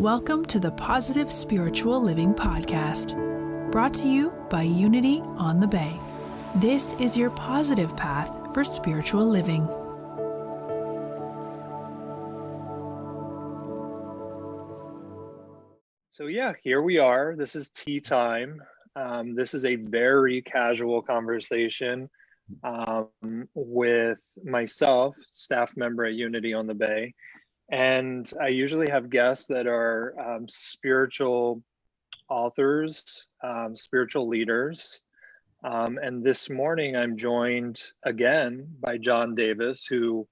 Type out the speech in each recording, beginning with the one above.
Welcome to the Positive Spiritual Living Podcast, brought to you by Unity on the Bay. This is your positive path for spiritual living. So here we are. This is tea time. This is a very casual conversation with myself, staff member at Unity on the Bay. And I usually have guests that are spiritual authors, spiritual leaders. And this morning I'm joined again by John Davis, who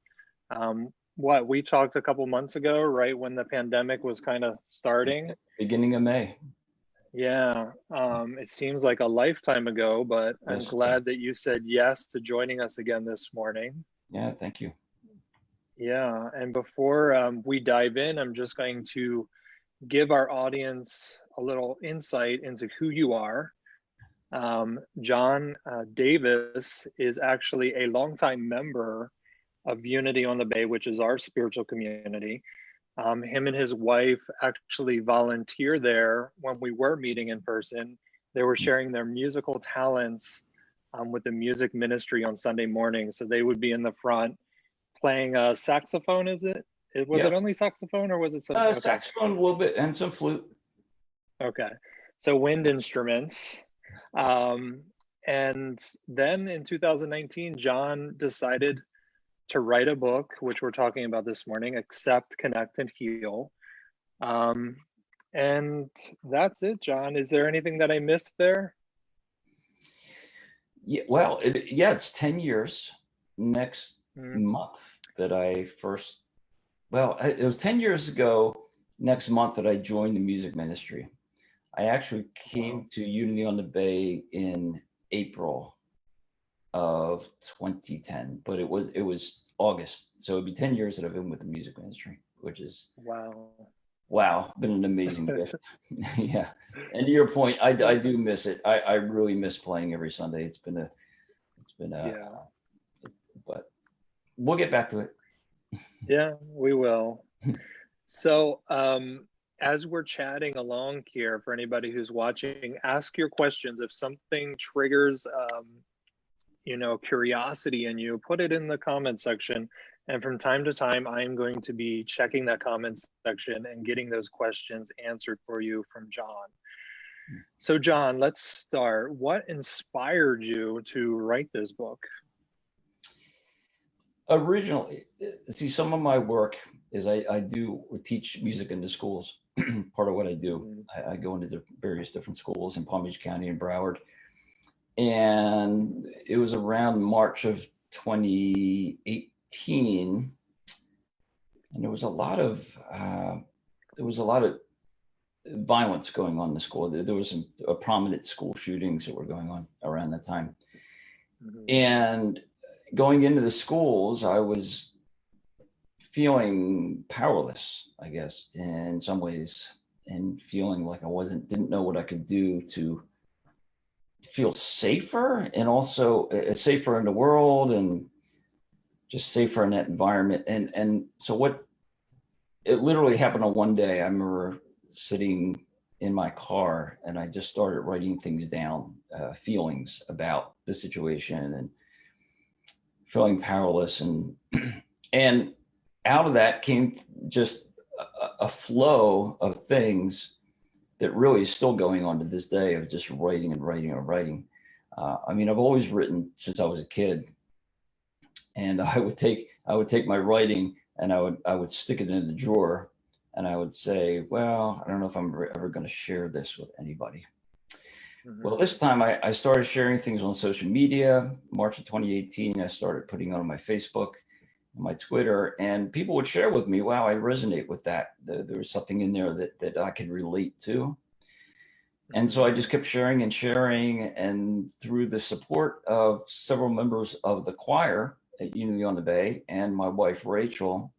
we talked a couple months ago, right when the pandemic was kind of starting. Beginning of May. Yeah, it seems like a lifetime ago, but I'm glad that you said yes to joining us again this morning. Yeah, thank you. Yeah, and before we dive in, I'm just going to give our audience a little insight into who you are. John Davis is actually a longtime member of Unity on the Bay, which is our spiritual community. Him and his wife actually volunteer there when we were meeting in person. They were sharing their musical talents with the music ministry on Sunday morning. So they would be in the front playing a saxophone, Was it only saxophone or was it something? Saxophone a little bit and some flute. Okay, so wind instruments. And then in 2019, John decided to write a book, which we're talking about this morning, Accept, Connect, and Heal. And that's it, John. Is there anything that I missed there? Yeah, well, it's 10 years next month that I first, it was 10 years ago next month that I joined the music ministry. I actually came to Unity on the Bay in April of 2010, but it was August. So it'd be 10 years that I've been with the music ministry, which is wow, been an amazing gift. Yeah. And to your point, I do miss it. I really miss playing every Sunday. It's been a but we'll get back to it. Yeah, we will. So as we're chatting along here, for anybody who's watching, ask your questions. If something triggers curiosity in you, put it in the comment section. And from time to time, I'm going to be checking that comment section and getting those questions answered for you from John. So John, let's start. What inspired you to write this book? Originally, see, some of my work is I teach music in the schools. Part of what I do, I go into the various different schools in Palm Beach County and Broward. And it was around March of 2018, and there was a lot of violence going on in the school. There was some prominent school shootings that were going on around that time. And going into the schools, I was feeling powerless, I guess, in some ways, and feeling like didn't know what I could do to feel safer, and also safer in the world, and just safer in that environment. And so it literally happened on one day. I remember sitting in my car and I just started writing things down, feelings about the situation and feeling powerless. And out of that came just a flow of things that really is still going on to this day, of just writing and writing and writing. I've always written since I was a kid, and I would take my writing and I would stick it in the drawer, and I would say, well, I don't know if I'm ever going to share this with anybody. Well, this time I started sharing things on social media. March of 2018, I started putting on my Facebook, my Twitter, and people would share with me, wow, I resonate with that. There was something in there that I could relate to. And so I just kept sharing, and through the support of several members of the choir at Unity on the Bay, and my wife, Rachel,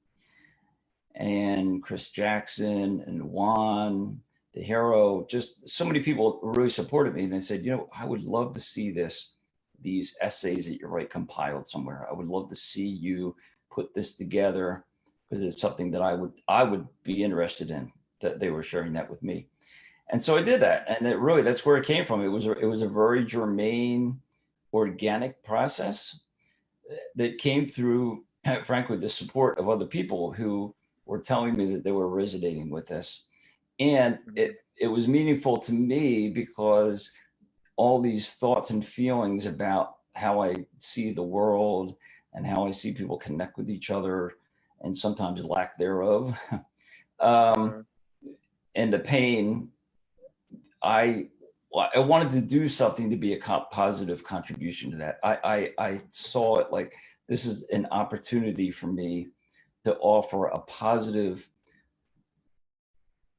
and Chris Jackson, and Juan DeHero, just so many people really supported me. And they said, I would love to see these essays that you write compiled somewhere. I would love to see you put this together, because it's something that I would be interested in. that they were sharing that with me. And so I did that. And it really, that's where it came from. It was a very germane, organic process that came through, frankly, the support of other people who were telling me that they were resonating with this. And it was meaningful to me because all these thoughts and feelings about how I see the world and how I see people connect with each other and sometimes lack thereof, and the pain, I wanted to do something to be a positive contribution to that. I saw it like this is an opportunity for me to offer a positive,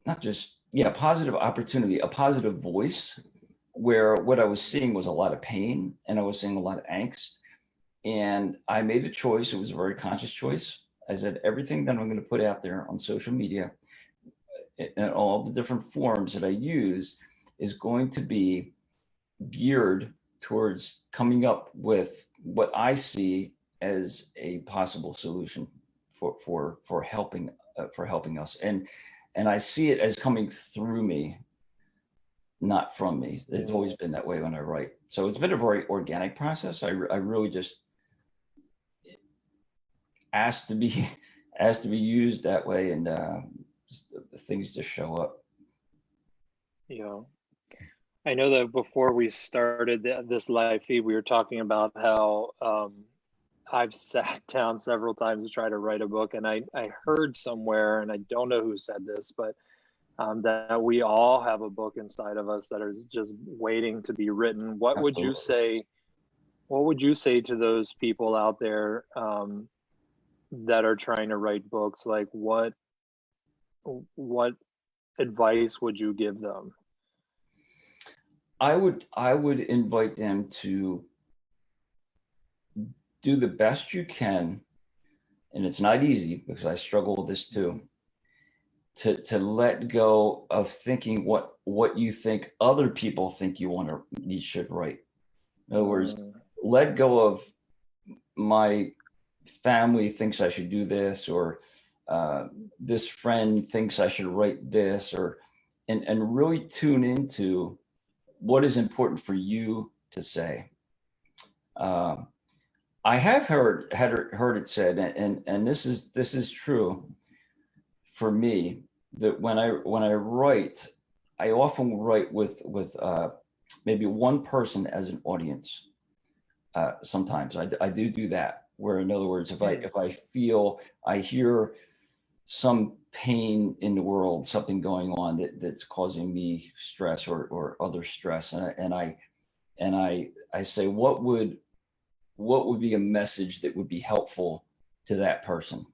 not just, positive opportunity, a positive voice where what I was seeing was a lot of pain and I was seeing a lot of angst. And I made a choice. It was a very conscious choice. I said, everything that I'm going to put out there on social media and all the different forms that I use is going to be geared towards coming up with what I see as a possible solution for helping us. And I see it as coming through me, not from me. It's always been that way when I write. So it's been a very organic process. I really just asked to be used that way, and things just show up. Yeah. I know that before we started this live feed, we were talking about how I've sat down several times to try to write a book, and I heard somewhere, and I don't know who said this, but that we all have a book inside of us that are just waiting to be written. What would you say? What would you say to those people out there that are trying to write books? Like, what advice would you give them? I would invite them to do the best you can, and it's not easy because I struggle with this too, to let go of thinking what you think other people think you should write. In other words, let go of my family thinks I should do this, or this friend thinks I should write this, and really tune into what is important for you to say. I have heard it said, and this is true for me, that when I write, I often write with maybe one person as an audience. Sometimes I do that, where in other words, if I feel I hear some pain in the world, something going on that's causing me stress or other stress, and I say, what would be a message that would be helpful to that person,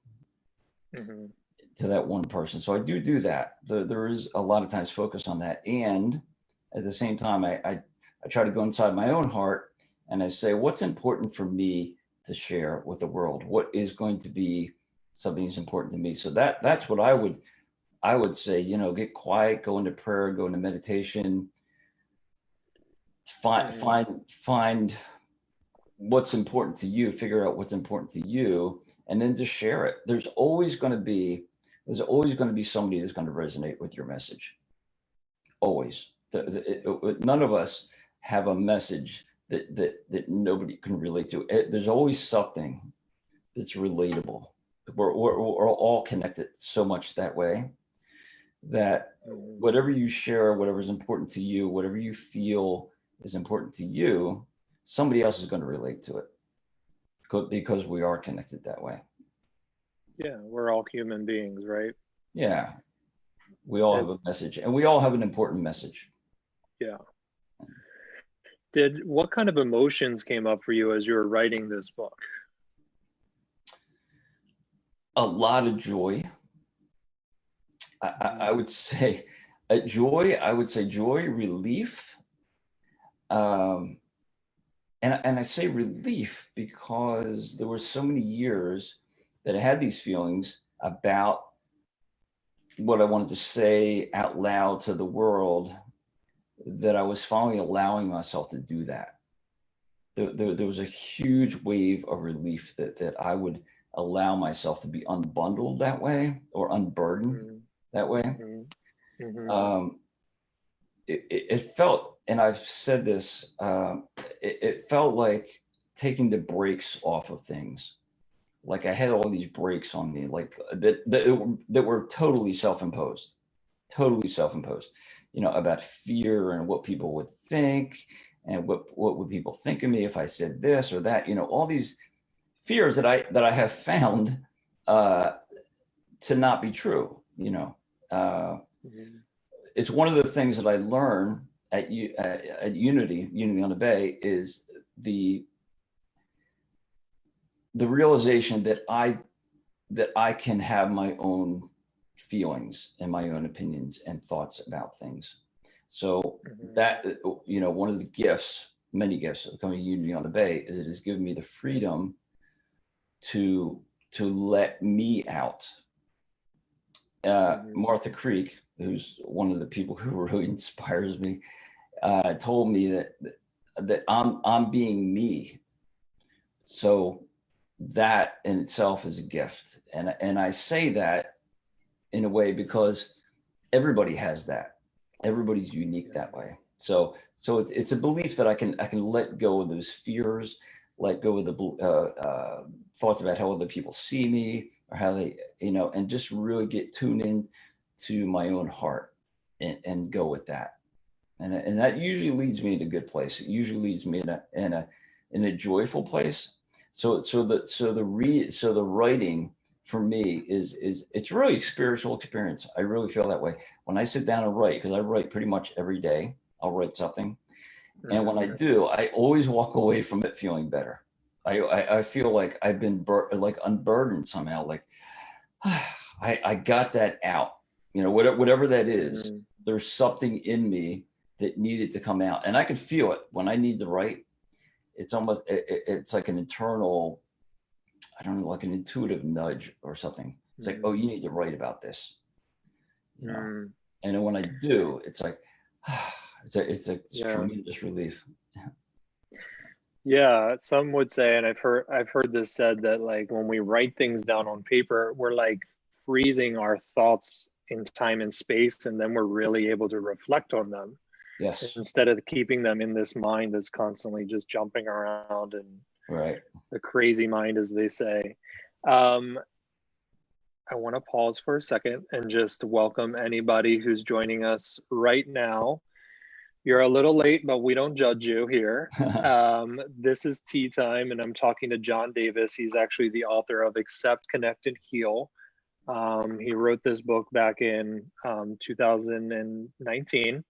to that one person. So I do that. There is a lot of times focus on that, and at the same time, I try to go inside my own heart and I say, what's important for me to share with the world? What is going to be something that's important to me? So that's what I would say, get quiet, go into prayer, go into meditation, find what's important to you, figure out what's important to you, and then just share it. There's always going to be somebody that's going to resonate with your message. Always. None of us have a message that nobody can relate to. There's always something that's relatable. We're all connected so much that way, that whatever you share, whatever's important to you, whatever you feel is important to you, somebody else is going to relate to it, because we are connected that way. Yeah, we're all human beings, right? Yeah, we all have a message, and we all have an important message. Yeah. What kind of emotions came up for you as you were writing this book? A lot of joy. I would say joy. I would say joy, relief. And I say relief because there were so many years that I had these feelings about what I wanted to say out loud to the world, that I was finally allowing myself to do that. There was a huge wave of relief that I would allow myself to be unbundled that way, or unburdened that way. Mhm. It felt, and I've said this, it felt like taking the brakes off of things. Like I had all these brakes on me, like that were totally self-imposed, about fear and what people would think, and what would people think of me if I said this or that, all these fears that I have found to not be true. Mhm. It's one of the things that I learned at Unity on the Bay, is the realization that I can have my own feelings and my own opinions and thoughts about things. So Mhm. that, one of the gifts, many gifts of coming to Unity on the Bay, is it has given me the freedom to let me out. Mhm. Martha Creek, who's one of the people who really inspires me, told me that I'm being me. So that in itself is a gift, and I say that in a way because everybody has that. Everybody's unique that way. So it's a belief that I can let go of those fears, let go of the thoughts about how other people see me, or how they, and just really get tuned in to my own heart, and go with that. And that usually leads me in a good place. It usually leads me in a joyful place. So the writing for me is it's really a spiritual experience. I really feel that way when I sit down and write, because I write pretty much every day. I'll write something, and when I Mhm. do, I always walk away from it feeling better. I feel like I've been like unburdened somehow. Like I got that out. Whatever that is, Mhm. there's something in me that needed to come out, and I can feel it when I need to write. It's almost it's like an internal, I don't know, like an intuitive nudge or something. It's like, oh, Mhm. you need to write about this, you know. Mhm. And then when I do, it's like, it's Yeah. tremendous relief. Yeah, some would say, and I've heard this said, that like when we write things down on paper, we're like freezing our thoughts in time and space, and then we're really able to reflect on them Yes, instead of keeping them in this mind that's constantly just jumping around, and right. the crazy mind, as they say. Um, I want to pause for a second and just welcome anybody who's joining us right now. You're a little late, but we don't judge you here. This is Tea Time, and I'm talking to John Davis. He's actually the author of Accept, Connect, and Heal. He wrote this book back in 2019.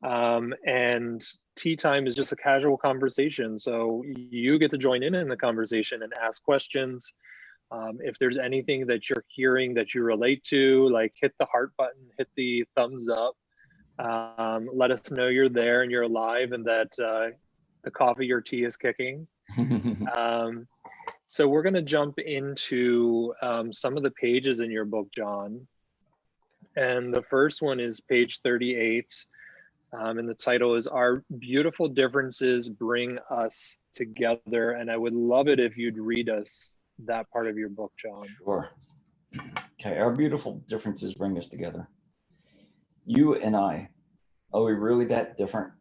And Tea Time is just a casual conversation. So you get to join in the conversation and ask questions. If there's anything that you're hearing that you relate to, like hit the heart button, hit the thumbs up. Let us know you're there and you're alive, and that the coffee or tea is kicking. Um, so we're going to jump into some of the pages in your book, John. And the first one is page 38. And the title is Our Beautiful Differences Bring Us Together. And I would love it if you'd read us that part of your book, John. Sure. Okay, our beautiful differences bring us together. You and I, are we really that different?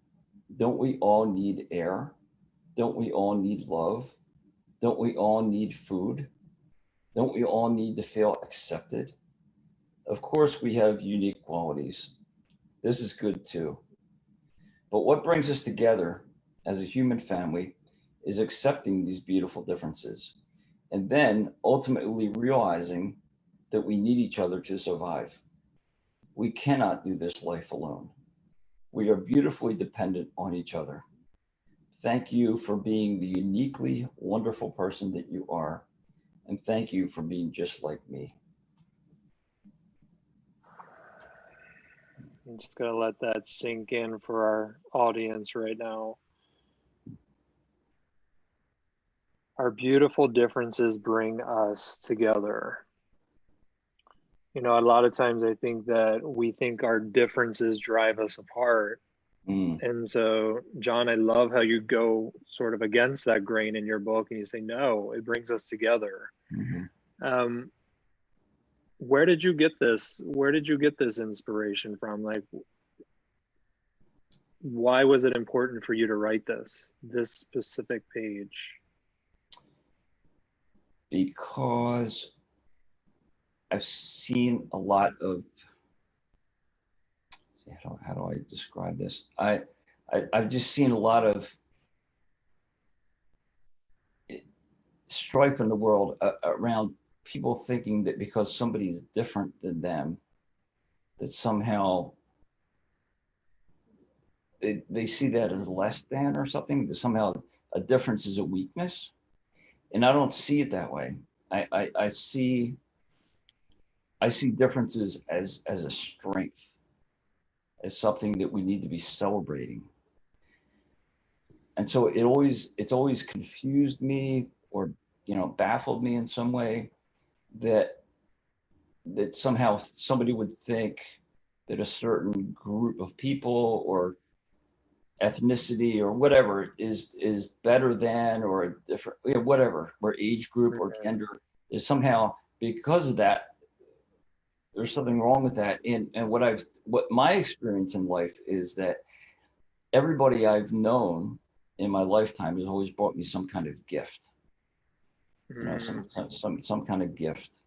Don't we all need air? Don't we all need love? Don't we all need food? Don't we all need to feel accepted? Of course, we have unique qualities. This is good too. But what brings us together as a human family is accepting these beautiful differences, and then ultimately realizing that we need each other to survive. We cannot do this life alone. We are beautifully dependent on each other. Thank you for being the uniquely wonderful person that you are. And thank you for being just like me. I'm just going to let that sink in for our audience right now. Our beautiful differences bring us together. You know, a lot of times I think that we think our differences drive us apart. Mm, And so, John, I love how you go sort of against that grain in your book and you say, no, it brings us together. hmm Um, where did you get this? Where did you get this inspiration from? Like, why was it important for you to write this specific page? Because I've seen a lot of, how do I describe this? I've just seen a lot of strife in the world around people thinking that because somebody is different than them, that somehow they see that as less than or something, that somehow a difference is a weakness. And I don't see it that way. I see differences as a strength, as something that we need to be celebrating. And so it's always confused me, or baffled me in some way, that somehow somebody would think that a certain group of people or ethnicity or whatever is better than, or a different, whatever, or age group or gender, is somehow, because of that, there's something wrong with that. And what my experience in life is that everybody I've known in my lifetime has always brought me some kind of gift, some kind of gift.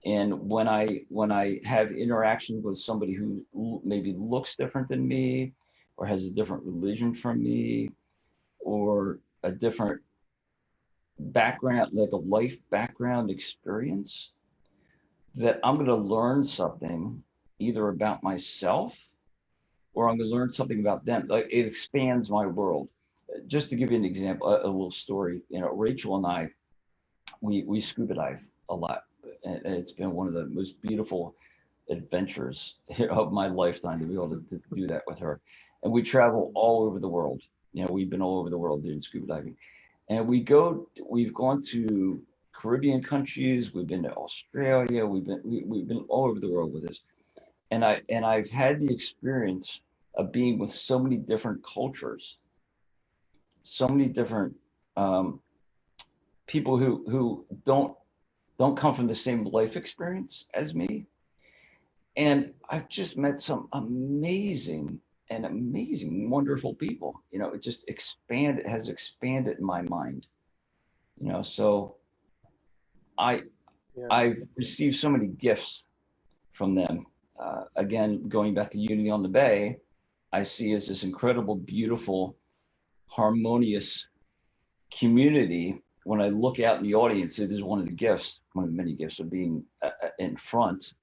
And when I have interaction with somebody who maybe looks different than me, or has a different religion from me, or a different background, like a life background experience, that I'm going to learn something either about myself, or I'm going to learn something about them. Like, it expands my world. Just to give you an example, a little story, Rachel and I, we scuba dive a lot. And it's been one of the most beautiful adventures of my lifetime to be able to do that with her. And we travel all over the world. We've been all over the world doing scuba diving. And we've gone to Caribbean countries, we've been to Australia, we've been all over the world with this. And I've had the experience of being with so many different cultures, so many different people who don't come from the same life experience as me. And I've just met some amazing, wonderful people. It just has expanded my mind. So I've received so many gifts from them. Again, going back to Unity on the Bay, I see as this incredible, beautiful, harmonious community. When I look out in the audience, this is one of the many gifts of being in front,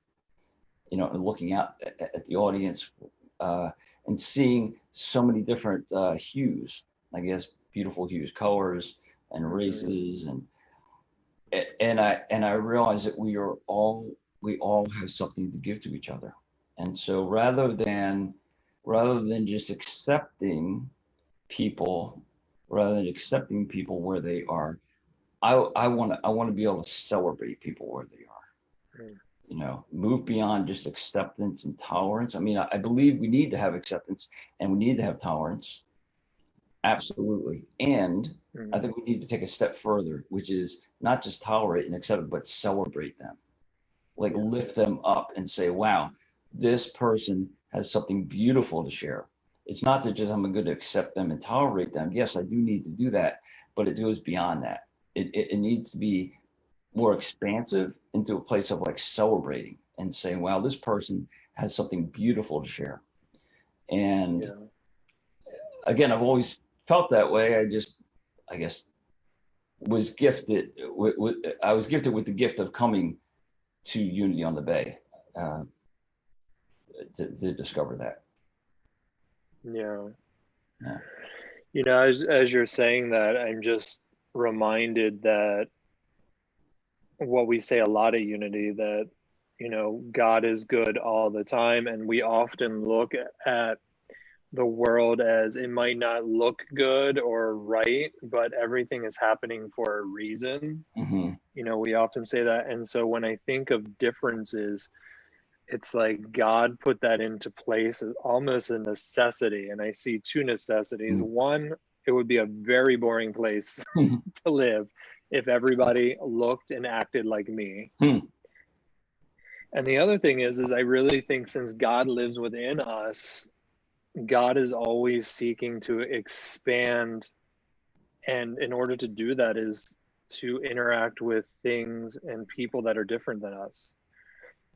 and looking out at the audience, and seeing so many different hues, I guess, beautiful hues, colors, and races, and I realize that we all have something to give to each other. And so rather than just accepting people where they are, I want to be able to celebrate people where they are. Move beyond just acceptance and tolerance. I mean, I believe we need to have acceptance and we need to have tolerance. Absolutely. And I think we need to take a step further, which is not just tolerate and accept, but celebrate them. Like, lift them up and say, wow, this person has something beautiful to share. It's not that just I'm going to accept them and tolerate them. Yes, I do need to do that, but it goes beyond that. It needs to be more expansive, into a place of like celebrating and saying, wow, this person has something beautiful to share. And again, I've always felt that way. I guess was gifted I was gifted with the gift of coming to Unity on the Bay to discover that. As you're saying that, I'm just reminded that what we say a lot at Unity, that God is good all the time, and we often look at the world as it might not look good or right, but everything is happening for a reason. We often say that. And so when I think of differences, it's like God put that into place as almost a necessity. And I see two necessities. One, it would be a very boring place to live if everybody looked and acted like me. And the other thing is I really think since God lives within us, God is always seeking to expand. And in order to do that is to interact with things and people that are different than us.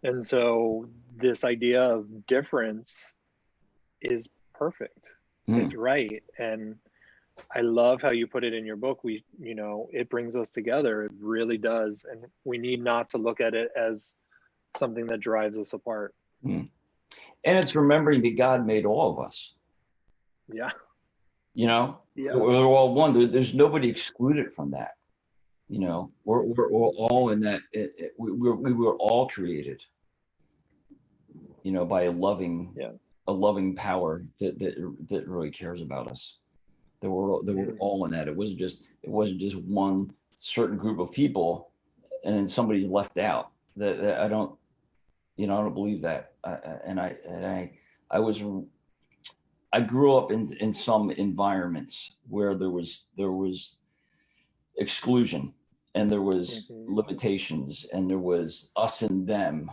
And so this idea of difference is perfect. It's right. And I love how you put it in your book. It brings us together. It really does. And we need not to look at it as something that drives us apart. And it's remembering that God made all of us. Yeah. Yeah. We're all one. There's nobody excluded from that. We're all in that. We were all created, by a loving power that really cares about us. They were all in that. It wasn't just one certain group of people, and then somebody left out. That I don't believe that. I grew up in some environments where there was exclusion, and there was limitations, and there was us and them.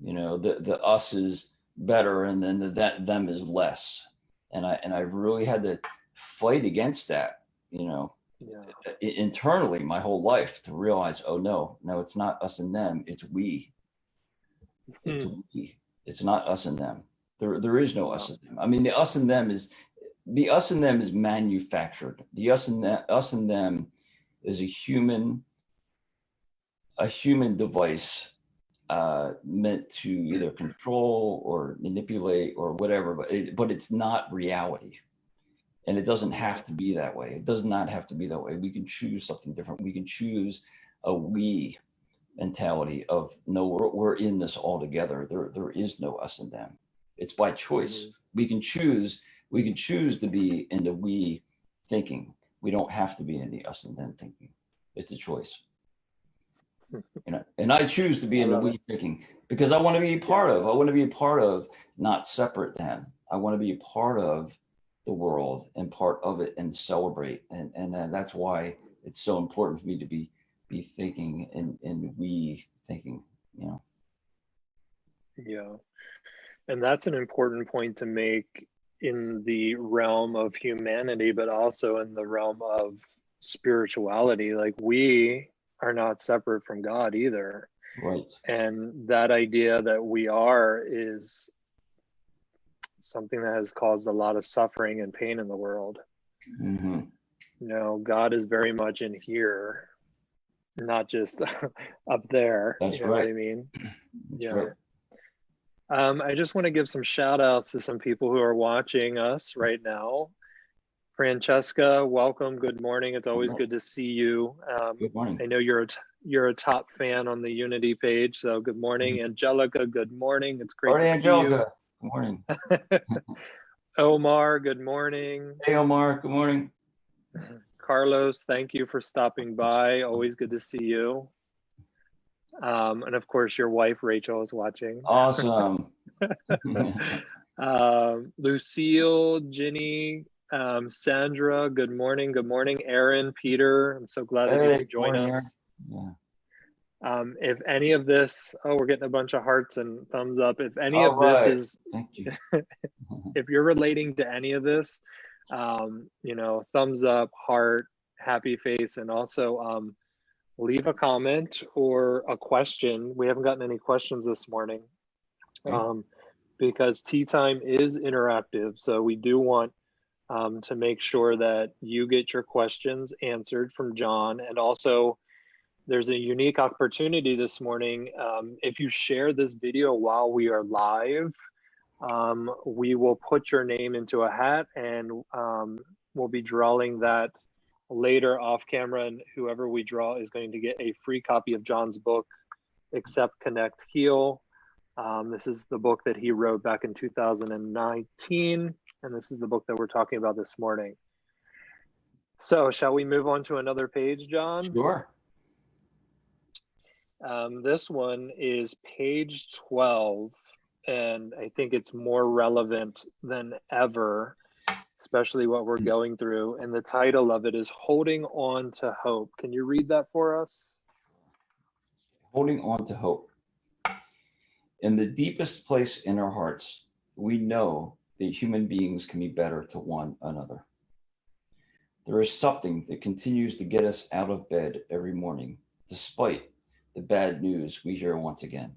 The us is better, and then the them is less. And I really had to fight against that, internally my whole life, to realize, oh no, it's not us and them, it's we. It's we. It's not us and them. There is no us and them. I mean, the us and them is manufactured. The us and them is a human device meant to either control or manipulate or whatever, but it's not reality. And it doesn't have to be that way. It does not have to be that way. We can choose something different. We can choose a we mentality of, no, we're in this all together. There is no us and them. It's by choice. We can choose to be in the we thinking. We don't have to be in the us and them thinking. It's a choice. And I choose to be in the we thinking because I want to be part of, not separate than. I want to be a part of the world and part of it and celebrate. And that's why it's so important for me to be thinking and we thinking, Yeah. And that's an important point to make in the realm of humanity, but also in the realm of spirituality. Like, we are not separate from God either. Right. And that idea that we are is something that has caused a lot of suffering and pain in the world. God is very much in here, not just up there. That's you know right. what I mean? That's right. I just want to give some shout outs to some people who are watching us right now. Francesca, welcome. Good morning. It's always good to see you. Good morning. I know you're a top fan on the Unity page, so good morning. Angelica, good morning. It's great to see you. Good morning. Omar, good morning. Hey, Omar. Good morning. Carlos, thank you for stopping by. Always good to see you. And of course, your wife, Rachel, is watching. Awesome. Lucille, Ginny, Sandra, good morning. Good morning. Aaron, Peter, I'm so glad that you could join us. Yeah. If any of this, we're getting a bunch of hearts and thumbs up. If any of this is, thank you. if you're relating to any of this, thumbs up, heart, happy face, and also leave a comment or a question. We haven't gotten any questions this morning because Tea Time is interactive. So we do want to make sure that you get your questions answered from John. And also, there's a unique opportunity this morning. If you share this video while we are live, we will put your name into a hat, and we'll be drawing that later off camera, and whoever we draw is going to get a free copy of John's book, Accept, Connect, Heal. This is the book that he wrote back in 2019, and this is the book that we're talking about this morning. So shall we move on to another page, John? Sure. This one is page 12, and I think it's more relevant than ever, especially what we're going through. And the title of it is Holding On to Hope. Can you read that for us? Holding on to hope. In the deepest place in our hearts, we know that human beings can be better to one another. There is something that continues to get us out of bed every morning, despite the bad news we hear once again.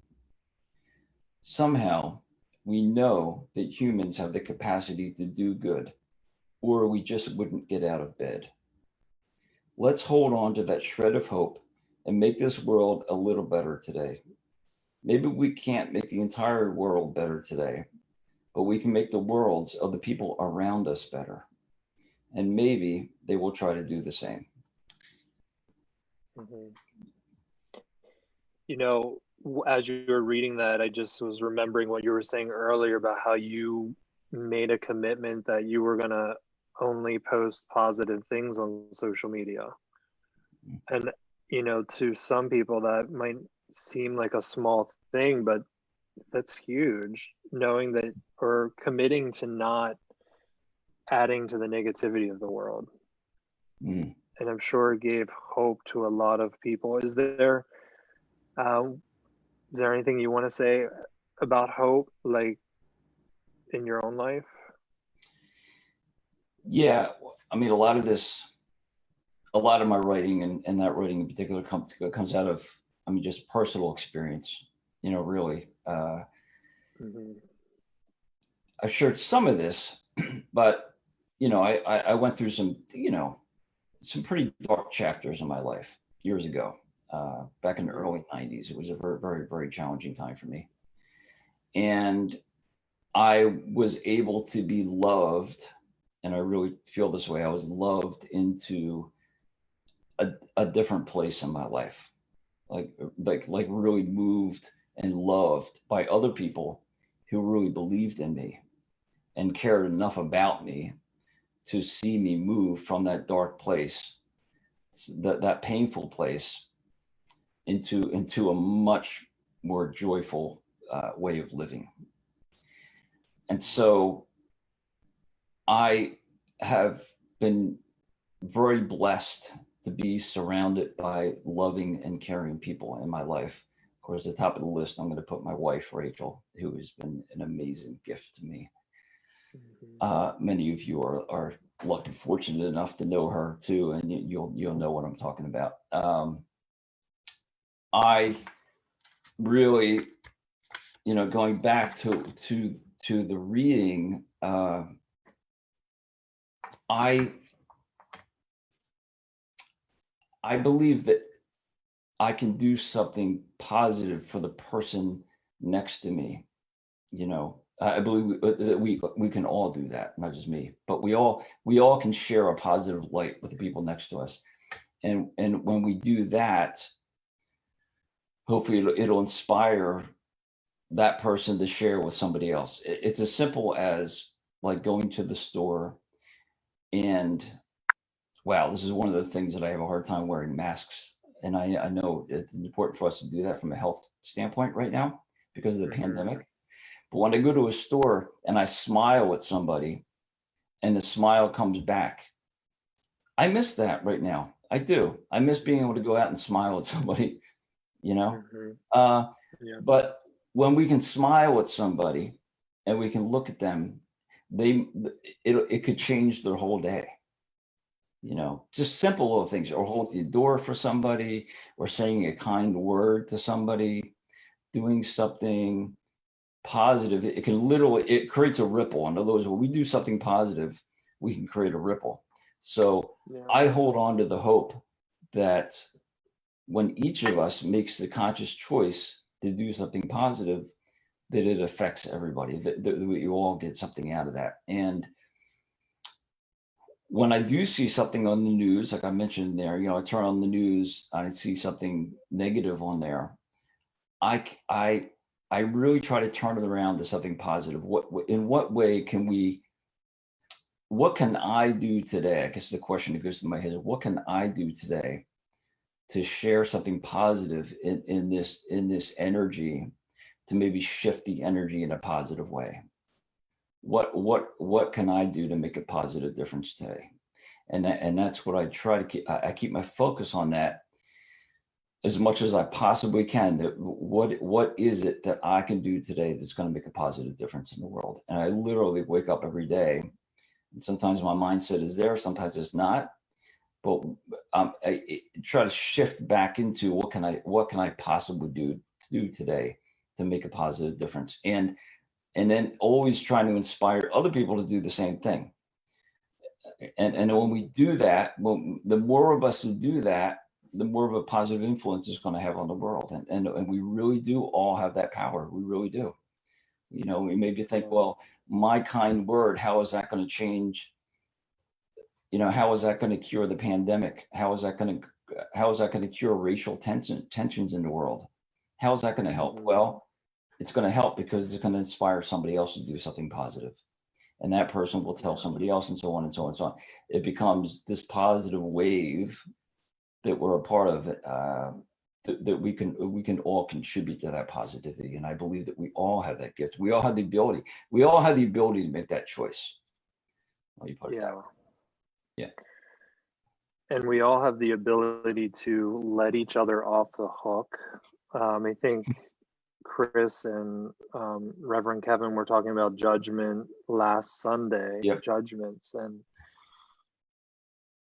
Somehow, we know that humans have the capacity to do good, or we just wouldn't get out of bed. Let's hold on to that shred of hope and make this world a little better today. Maybe we can't make the entire world better today, but we can make the worlds of the people around us better. And maybe they will try to do the same. Mhm. You know, as you were reading that, I just was remembering what you were saying earlier about how you made a commitment that you were going to only post positive things on social media. And, you know, to some people that might seem like a small thing, but that's huge, knowing that, or committing to not adding to the negativity of the world. Mm. And I'm sure it gave hope to a lot of people. Is there anything you want to say about hope, like in your own life? Yeah, I mean, a lot of my writing and that writing in particular comes out of, I mean, just personal experience, you know, really. Mm-hmm. I've shared some of this, but, you know, I went through some, you know, some pretty dark chapters in my life years ago, back in the early 90s. It was a very, very, very challenging time for me. And I was able to be loved, and I really feel this way. I was loved into a different place in my life, like really moved and loved by other people who really believed in me and cared enough about me to see me move from that dark place, that painful place, into a much more joyful way of living. And so I have been very blessed to be surrounded by loving and caring people in my life. Of course, at the top of the list, I'm going to put my wife, Rachel, who has been an amazing gift to me. Many of you are lucky, fortunate enough to know her too, and you'll know what I'm talking about. I really, you know, going back to the reading, I believe that I can do something positive for the person next to me. You know, I believe that we can all do that, not just me, but we all can share a positive light with the people next to us. And when we do that, hopefully it'll inspire that person to share with somebody else. It's as simple as like going to the store and, wow, this is one of the things that I have a hard time wearing masks. And I know it's important for us to do that from a health standpoint right now because of the pandemic. But when I go to a store and I smile at somebody and the smile comes back, I miss that right now. I do. I miss being able to go out and smile at somebody, you know? But when we can smile at somebody and we can look at them, it could change their whole day. You know, just simple little things, or holding the door for somebody, or saying a kind word to somebody, doing something positive. It can literally, it creates a ripple. In other words, when we do something positive, we can create a ripple. So I hold on to the hope that when each of us makes the conscious choice to do something positive, that it affects everybody, that we all get something out of that. And when I do see something on the news, like I mentioned there, you know, I turn on the news, I see something negative on there, I really try to turn it around to something positive. In what way can we, what can I do today? I guess the question that goes to my head is, what can I do today to share something positive in this energy, to maybe shift the energy in a positive way? What can I do to make a positive difference today? And that's what I try to keep. I keep my focus on that as much as I possibly can, that what is it that I can do today that's going to make a positive difference in the world? And I literally wake up every day, and sometimes my mindset is there, sometimes it's not. But I try to shift back into what can I possibly do today to make a positive difference, and then always trying to inspire other people to do the same thing. And when we do that, well, the more of us who do that, the more of a positive influence it's going to have on the world. And we really do all have that power. We really do. You know, we maybe think, well, my kind word, how is that going to change? You know, how is that going to cure the pandemic? How is that going to cure racial tensions in the world? How is that going to help? Well, it's going to help because it's going to inspire somebody else to do something positive. And that person will tell somebody else, and so on and so on and so on. It becomes this positive wave that we're a part of, that we can all contribute to that positivity. And I believe that we all have that gift. We all have the ability. We all have the ability to make that choice. Well, you put it that way. Yeah. And we all have the ability to let each other off the hook. I think Chris and Reverend Kevin were talking about judgment last Sunday. Yep. Judgments, and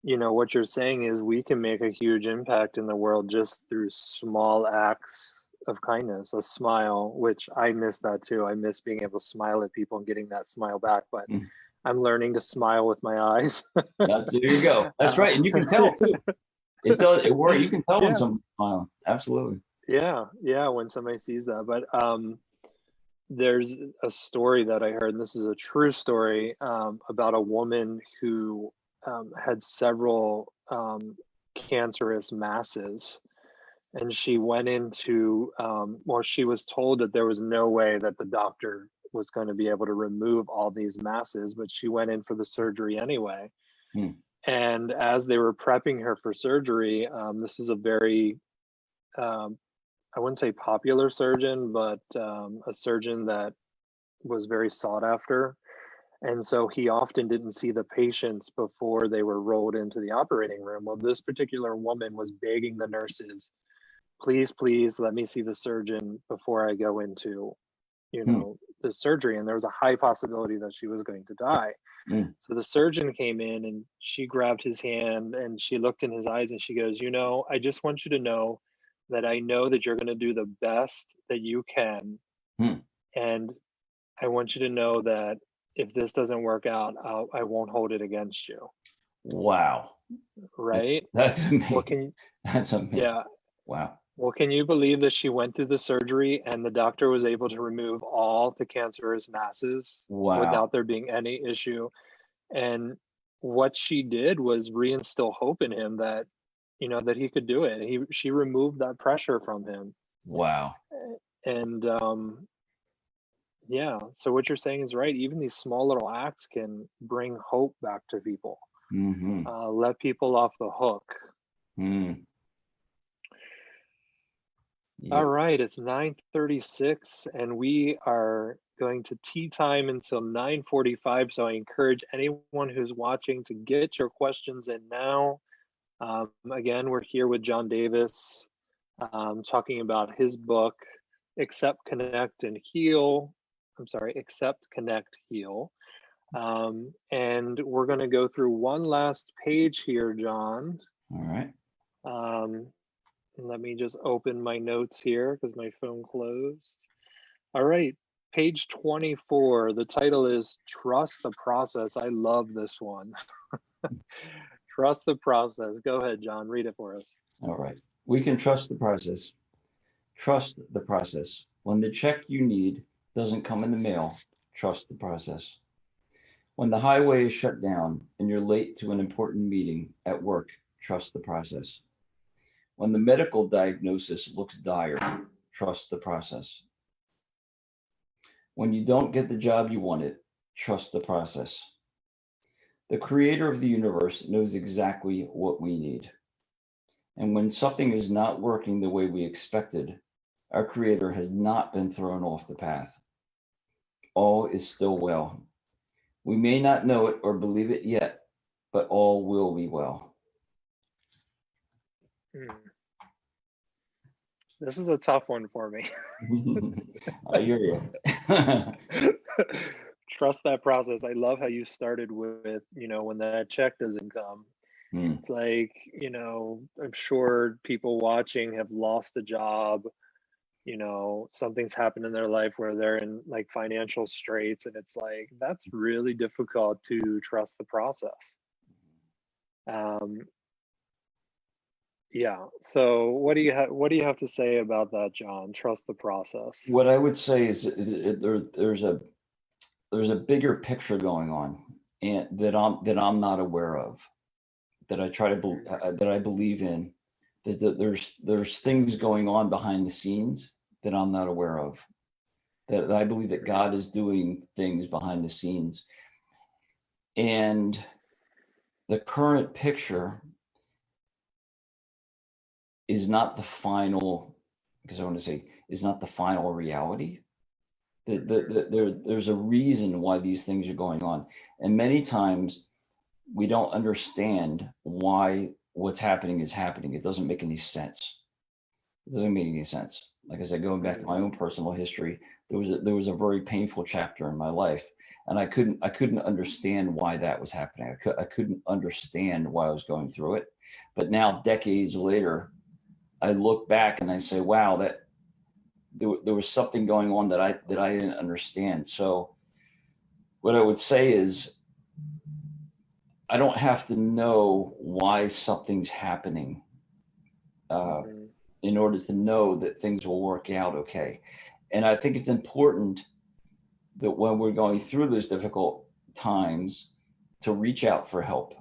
you know what you're saying is we can make a huge impact in the world just through small acts of kindness. A smile, which I miss that too. I miss being able to smile at people and getting that smile back, but I'm learning to smile with my eyes. There you go. That's right. And you can tell too. It does. It works. You can tell when someone's smiling. Absolutely. Yeah, when somebody sees that. But there's a story that I heard, and this is a true story, about a woman who had several cancerous masses. And she went into, she was told that there was no way that the doctor was going to be able to remove all these masses, but she went in for the surgery anyway. And as they were prepping her for surgery, this is a very, I wouldn't say popular surgeon, but a surgeon that was very sought after. And so he often didn't see the patients before they were rolled into the operating room. Well, this particular woman was begging the nurses, please, let me see the surgeon before I go into, the surgery. And there was a high possibility that she was going to die. So the surgeon came in and she grabbed his hand and she looked in his eyes and she goes, I just want you to know that I know that you're going to do the best that you can. And I want you to know that if this doesn't work out, I won't hold it against you. Wow. Right? That's amazing. That's amazing. Yeah. Wow. Well, can you believe that she went through the surgery and the doctor was able to remove all the cancerous masses without there being any issue? And what she did was reinstill hope in him that, that he could do it. She removed that pressure from him. Wow. And so what you're saying is right. Even these small little acts can bring hope back to people. Let people off the hook. All right, it's 9:36 and we are going to tea time until 9:45. So I encourage anyone who's watching to get your questions in now. Again, we're here with John Davis, talking about his book, Accept, Connect, Heal. And we're going to go through one last page here, John. All right. Let me just open my notes here because my phone closed. All right, page 24. The title is Trust the Process. I love this one. Trust the process. Go ahead, John. Read it for us. All right. We can trust the process. Trust the process. When the check you need doesn't come in the mail, trust the process. When the highway is shut down and you're late to an important meeting at work, trust the process. When the medical diagnosis looks dire, trust the process. When you don't get the job you wanted, trust the process. The creator of the universe knows exactly what we need. And when something is not working the way we expected, our creator has not been thrown off the path. All is still well. We may not know it or believe it yet, but all will be well. This is a tough one for me. I hear you. Trust that process. I love how you started with, when that check doesn't come. Hmm. It's like, I'm sure people watching have lost a job, something's happened in their life where they're in like financial straits, and it's like that's really difficult to trust the process. Um, yeah. So what do you have to say about that, John? Trust the process. What I would say is there's a bigger picture going on, and that I'm not aware of, that that I believe in, that there's things going on behind the scenes that I'm not aware of. That I believe that God is doing things behind the scenes, and the current picture is not the final, because I want to say is not the final reality. There's a reason why these things are going on, and many times we don't understand why what's happening is happening. It doesn't make any sense. It doesn't make any sense. Like I said, going back to my own personal history, there was a very painful chapter in my life, and I couldn't understand why that was happening. I couldn't understand why I was going through it. But now, decades later, I look back and I say, wow, that there was something going on that I didn't understand. So what I would say is, I don't have to know why something's happening Mhm. in order to know that things will work out okay. And I think it's important that when we're going through those difficult times, to reach out for help.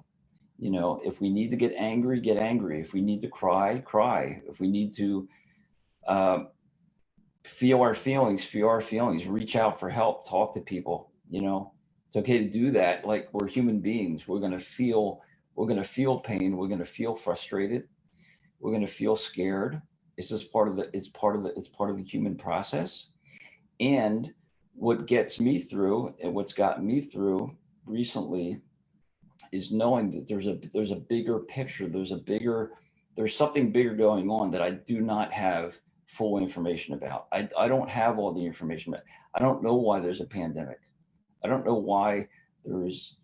If we need to get angry, get angry. If we need to cry, cry. If we need to uh, feel our feelings, reach out for help, talk to people. It's okay to do that. Like, we're human beings. We're going to feel pain. We're going to feel frustrated. We're going to feel scared. It's just it's part of the human process. And what gets me through, and what's gotten me through recently, is knowing that there's a bigger picture. There's something bigger going on that I do not have full information about. I don't have all the information. I don't know why there's a pandemic. I don't know why there's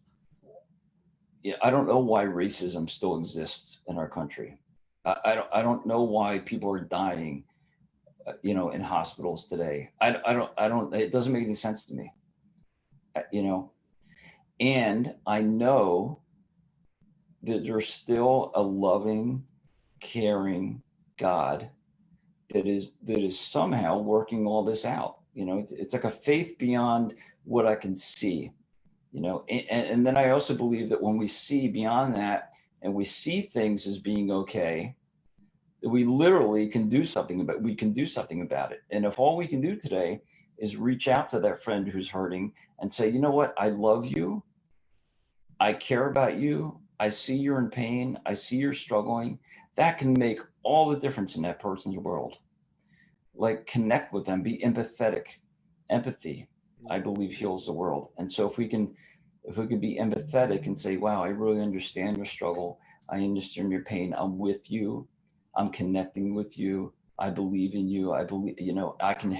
yeah, I don't know why racism still exists in our country. I don't know why people are dying, in hospitals today. I don't. It doesn't make any sense to me. uh, You know, and I know that there's still a loving, caring God that is somehow working all this out. It's like a faith beyond what I can see. And then I also believe that when we see beyond that and we see things as being okay, that we literally can do something about it. And if all we can do today is reach out to that friend who's hurting and say, you know what, I love you, I care about you, I see you're in pain, I see you're struggling, that can make all the difference in that person's world. Like, connect with them, be empathetic. Empathy, I believe, heals the world. And so if we can be empathetic and say, wow, I really understand your struggle, I understand your pain, I'm with you, I'm connecting with you, I believe in you, I believe, I can,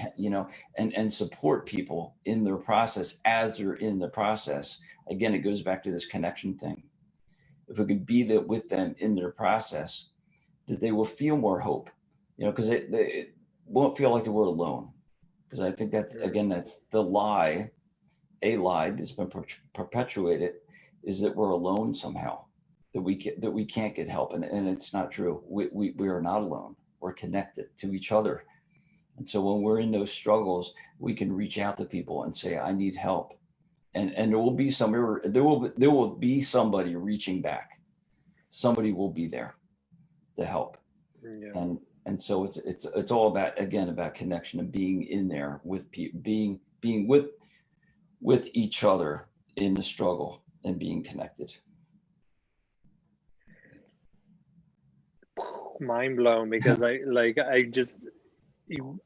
and support people in their process as they're in the process. Again, it goes back to this connection thing. If we could be there with them in their process, that they will feel more hope, because they won't feel like they were alone. Because I think that's the lie, a lie that's been perpetuated, is that we're alone somehow, that we can't get help, and it's not true. We are not alone. We're connected to each other, and so when we're in those struggles, we can reach out to people and say, I need help, and there will be somebody reaching back. Somebody will be there to help. Yeah. And so it's all about, again, about connection and being in there with people, being with each other in the struggle and being connected. Mind blown, because I just you,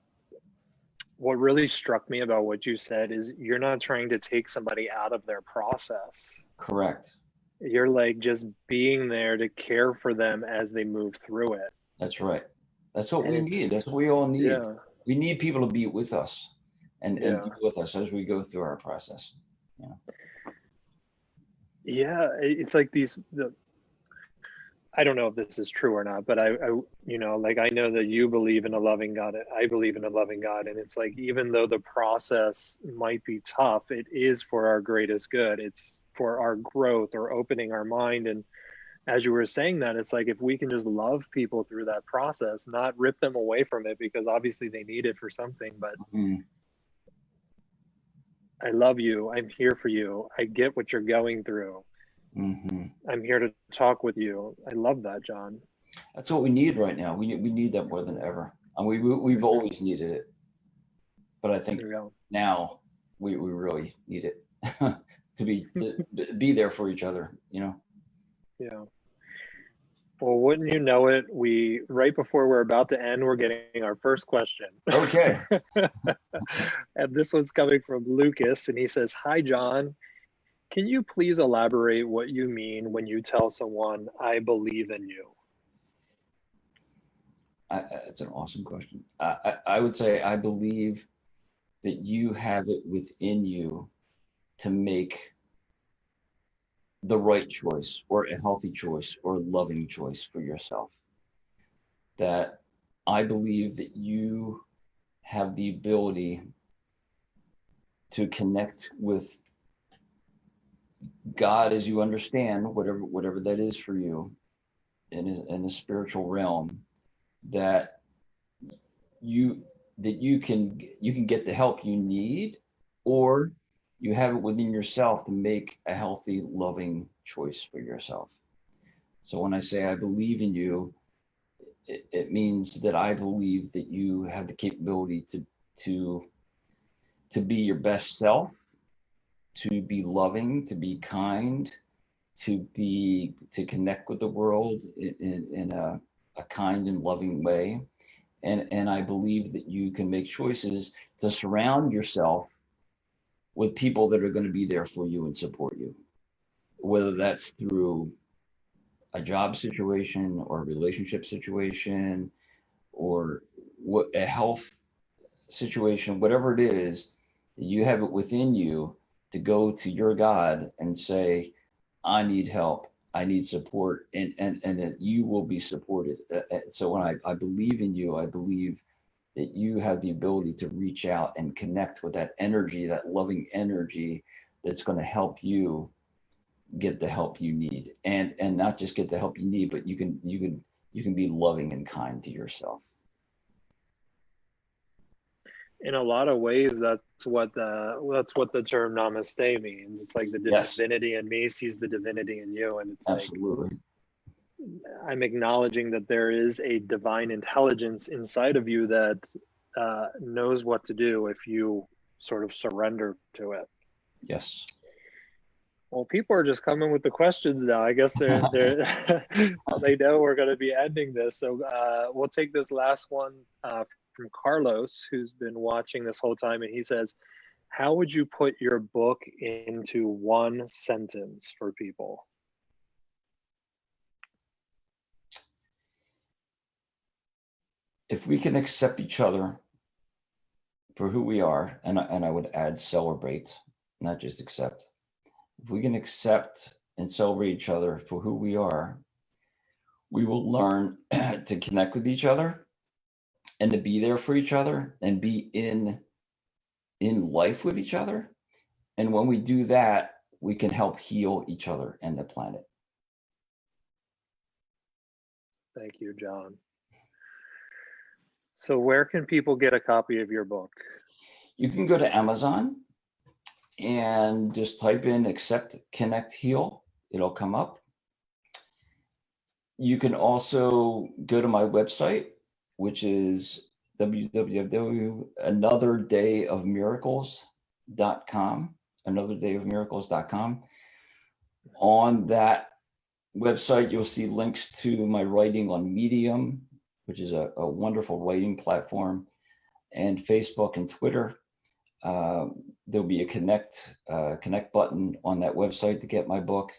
what really struck me about what you said is you're not trying to take somebody out of their process. Correct. You're like just being there to care for them as they move through it. That's right. That's what And we need. That's what we all need. yeah, We need people to be with us and yeah, be with us as we go through our process. Yeah. yeah. It's like I don't know if this is true or not, but like I know that you believe in a loving God. I believe in a loving God. And it's like, even though the process might be tough, it is for our greatest good. It's for our growth or opening our mind. And as you were saying that, it's like, if we can just love people through that process, not rip them away from it, because obviously they need it for something, but Mm, I love you. I'm here for you. I get what you're going through. hmm. I'm here to talk with you. I love that, John. That's what we need right now. We need that more than ever. And we've Mhm. always needed it. But I think There you go. now we really need it to be there for each other, you know? Yeah. Well, wouldn't you know it, right before we're about to end, we're getting our first question. Okay. And this one's coming from Lucas, and he says, "Hi, John. Can you please elaborate what you mean when you tell someone, 'I believe in you'?" It's an awesome question. I would say I believe that you have it within you to make the right choice or a healthy choice or a loving choice for yourself. That I believe that you have the ability to connect with God as you understand, whatever that is for you in the spiritual realm, that you you can get the help you need, or you have it within yourself to make a healthy, loving choice for yourself. So when I say I believe in you, it means that I believe that you have the capability to to be your best self, to be loving, to be kind, to connect with the world in a kind and loving way. And I believe that you can make choices to surround yourself with people that are going to be there for you and support you, whether that's through a job situation or a relationship situation or what a health situation, whatever it is, you have it within you to go to your God and say, I need help, I need support, and that you will be supported. So when I believe in you, I believe that you have the ability to reach out and connect with that energy, that loving energy that's going to help you get the help you need, and not just get the help you need, but you can be loving and kind to yourself. In a lot of ways, that's what the term namaste means. It's like the Yes, divinity in me sees the divinity in you, and it's like, absolutely. I'm acknowledging that there is a divine intelligence inside of you that knows what to do if you sort of surrender to it. Yes. Well, people are just coming with the questions now. I guess they know we're going to be ending this, so we'll take this last one from Carlos, who's been watching this whole time, and he says, "How would you put your book into one sentence for people?" If we can accept each other for who we are, and I would add celebrate, not just accept. If we can accept and celebrate each other for who we are, we will learn to connect with each other and to be there for each other and be in life with each other. And when we do that, we can help heal each other and the planet. Thank you, John. So where can people get a copy of your book? You can go to Amazon and just type in accept, connect, heal. It'll come up. You can also go to my website, which is www.anotherdayofmiracles.com, anotherdayofmiracles.com. On that website, you'll see links to my writing on Medium, which is a wonderful writing platform, and Facebook and Twitter. There'll be a connect button on that website to get my book.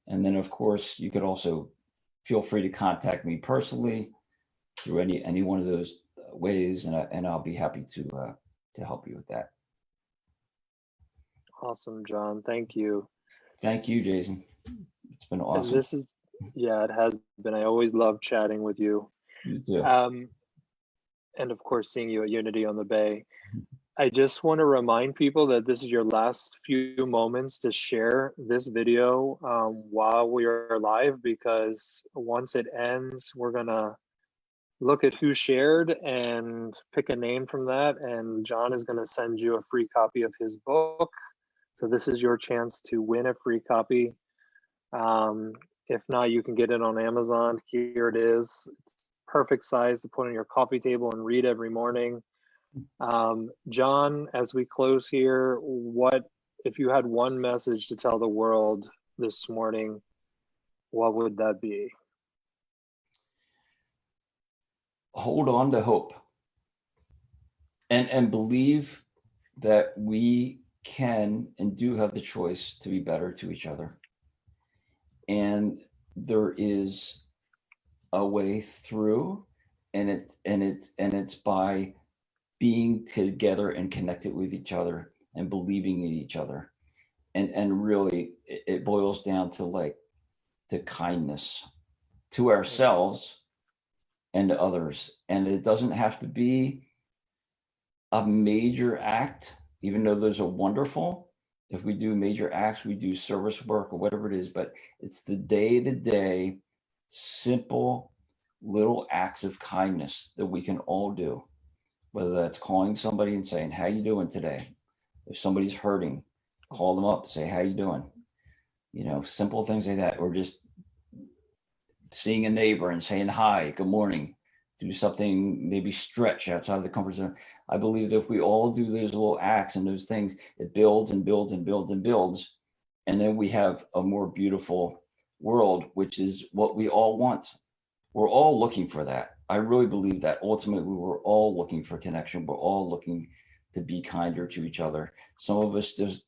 And then, of course, you could also feel free to contact me personally through any one of those ways, and I'll be happy to help you with that. Awesome, John. Thank you. Thank you, Jason. It's been awesome. And this is, yeah, it has been. I always love chatting with you. You too. And of course, seeing you at Unity on the Bay. I just want to remind people that this is your last few moments to share this video while we are live, because once it ends, we're gonna look at who shared and pick a name from that. And John is gonna send you a free copy of his book. So this is your chance to win a free copy. If not, you can get it on Amazon. Here it is. It's perfect size to put on your coffee table and read every morning. John, as we close here, what if you had one message to tell the world this morning, what would that be? Hold on to hope and believe that we can and do have the choice to be better to each other. And there is a way through, and it's by being together and connected with each other and believing in each other. And really it boils down to kindness to ourselves and to others. And it doesn't have to be a major act, even though those are wonderful. If we do major acts, we do service work or whatever it is, but it's the day-to-day simple little acts of kindness that we can all do. Whether that's calling somebody and saying, how you doing today? If somebody's hurting, call them up, say, how you doing? Simple things like that, or just seeing a neighbor and saying, hi, good morning. Do something, maybe stretch outside of the comfort zone. I believe that if we all do those little acts and those things, it builds and builds and builds and builds. And then we have a more beautiful world, which is what we all want. We're all looking for that. I really believe that ultimately we're all looking for connection. We're all looking to be kinder to each other. Some of us just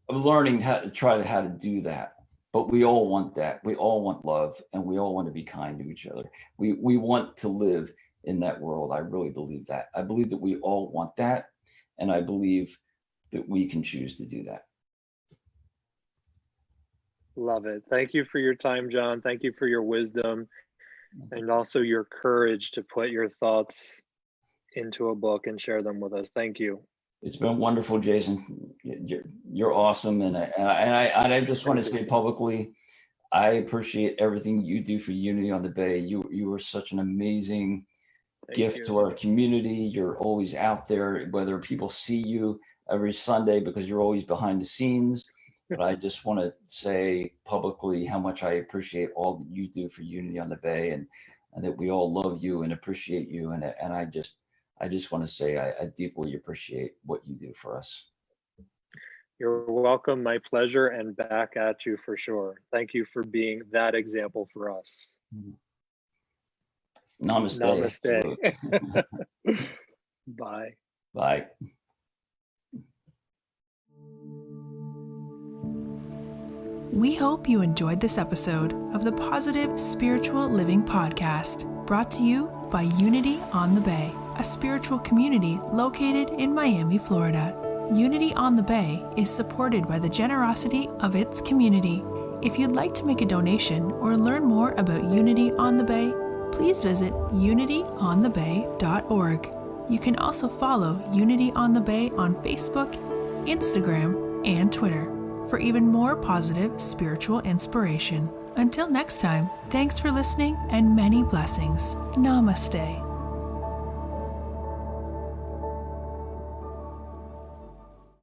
learning how to do that, but we all want that. We all want love, and we all want to be kind to each other. We want to live in that world. I really believe that. I believe that we all want that, and I believe that we can choose to do that. Love it. Thank you for your time, John. Thank you for your wisdom and also your courage to put your thoughts into a book and share them with us. Thank you. It's been wonderful, Jason. You're awesome. And I just want to say publicly, I appreciate everything you do for Unity on the Bay. You are such an amazing gift to our community. You're always out there, whether people see you every Sunday because you're always behind the scenes. But I just want to say publicly how much I appreciate all that you do for Unity on the Bay, and that we all love you and appreciate you. And I just want to say I deeply appreciate what you do for us. You're welcome. My pleasure, and back at you for sure. Thank you for being that example for us. Namaste. Namaste. Bye. Bye. We hope you enjoyed this episode of the Positive Spiritual Living Podcast, brought to you by Unity on the Bay, a spiritual community located in Miami, Florida. Unity on the Bay is supported by the generosity of its community. If you'd like to make a donation or learn more about Unity on the Bay, please visit unityonthebay.org. You can also follow Unity on the Bay on Facebook, Instagram, and Twitter for even more positive spiritual inspiration. Until next time, thanks for listening and many blessings. Namaste.